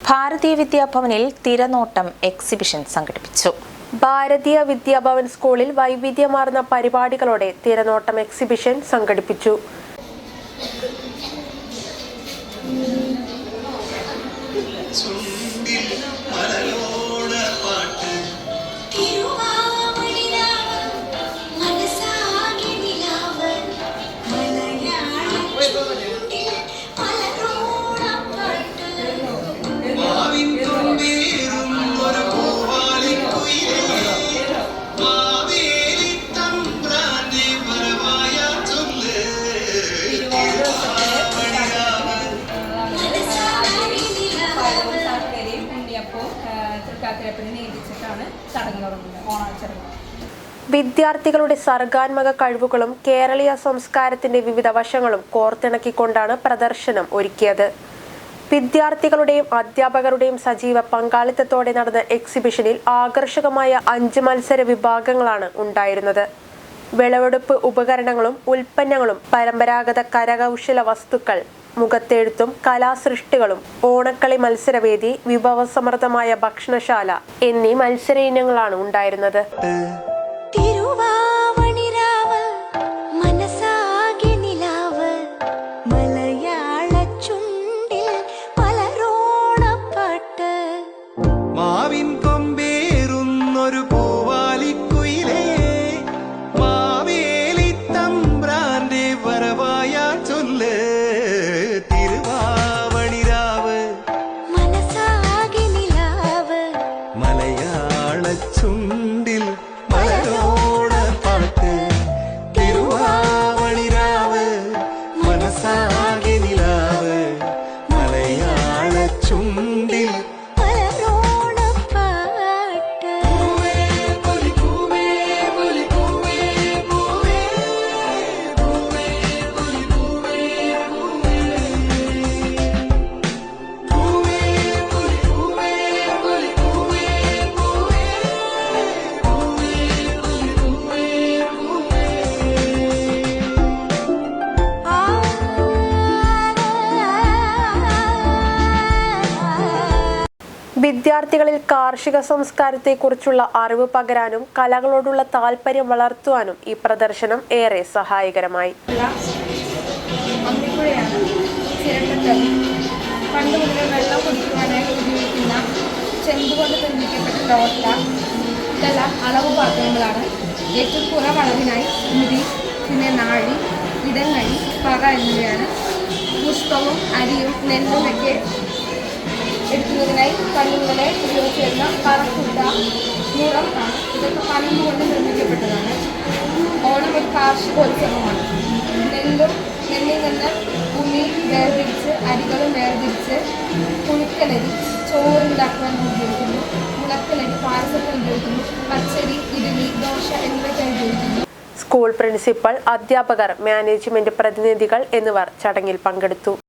ഭാരതീയ വിദ്യാഭവനിൽ തിരനോട്ടം exhibition സംഘടിപ്പിച്ചു. ഭാരതീയ വിദ്യാഭവൻ സ്കൂളിൽ വൈവിധ്യമാർന്ന പരിപാടികളോടെ തിരനോട്ടം എക്സിബിഷൻ സംഘടിപ്പിച്ചു. വിദ്യാർത്ഥികളുടെ സർഗാത്മക കഴിവുകളും കേരളീയ സംസ്കാരത്തിന്റെ വിവിധ വശങ്ങളും കോർത്തിണക്കിക്കൊണ്ടാണ് പ്രദർശനം ഒരുക്കിയത്. വിദ്യാർത്ഥികളുടെയും അധ്യാപകരുടെയും സജീവ പങ്കാളിത്തത്തോടെ നടന്ന എക്സിബിഷനിൽ ആകർഷകമായ 5 മത്സര വിഭാഗങ്ങളാണ് ഉണ്ടായിരുന്നത്. വിളവെടുപ്പ് ഉപകരണങ്ങളും ഉൽപ്പന്നങ്ങളും, പരമ്പരാഗത കരകൗശല വസ്തുക്കൾ, മുഖത്തെഴുത്തും കലാസൃഷ്ടികളും, ഓണക്കളി മത്സരവേദി, വിഭവസമൃദ്ധമായ ഭക്ഷണശാല എന്നീ മത്സര ഇനങ്ങളാണ് ഉണ്ടായിരുന്നത്. ചുണ്ടിൽ മലരോണ പാട്ട്, തിരുവാവണിരാവ്, മനസാകെ നിലാവ്, മലയാള ചുണ്ടിൽ മലരോണ പാട്ട്. വിദ്യാർത്ഥികളിൽ കാർഷിക സംസ്കാരത്തെക്കുറിച്ചുള്ള അറിവ് പകരാനും കലകളോടുള്ള താല്പര്യം വളർത്തുവാനും ഈ പ്രദർശനം ഏറെ സഹായകരമായി. പണ്ട് മുതലേ വെള്ളം കുടിക്കുവാനായി ഉപയോഗിക്കുന്ന ചെമ്പുകൊണ്ട് നിർമ്മിക്കപ്പെട്ട ലോട്ട, ഇതെല്ലാം അളവ് പാത്രങ്ങളാണ്. ഏറ്റവും കുറവളവിനായി മുരി, പിന്നെ നാഴി, ഇടങ്ങഴി, പറ എന്നിവയാണ്. പുഷ്പവും അരിയും നെല്ലുമൊക്കെ എടുക്കുന്നതിനായി പണ്ടുമുതലേ ഉപയോഗിച്ച് വരുന്ന പറക്കുട്ട, മുറം ആണ്. ഇതൊക്കെ പനമ്പ് കൊണ്ട് നിർമ്മിക്കപ്പെട്ടതാണ്. ഓണം ഒരു കാർഷികോത്സവമാണ്. നെല്ലിൽ നിന്ന് ഉമി വേർതിരിച്ച്, അരികളും വേർതിരിച്ച് പുഴുക്കലരി ചോറുണ്ടാക്കുവാൻ ഉപയോഗിക്കുന്നു. മുളക്കലരി പായസത്തിന് ഉപയോഗിക്കുന്നു. പച്ചരി, ഇഡ്ഡലി, ദോശ എന്നിവയ്ക്കായി ഉപയോഗിക്കുന്നു. സ്കൂൾ പ്രിൻസിപ്പൽ, അധ്യാപകർ, മാനേജ്മെന്റ് പ്രതിനിധികൾ എന്നിവർ ചടങ്ങിൽ പങ്കെടുത്തു.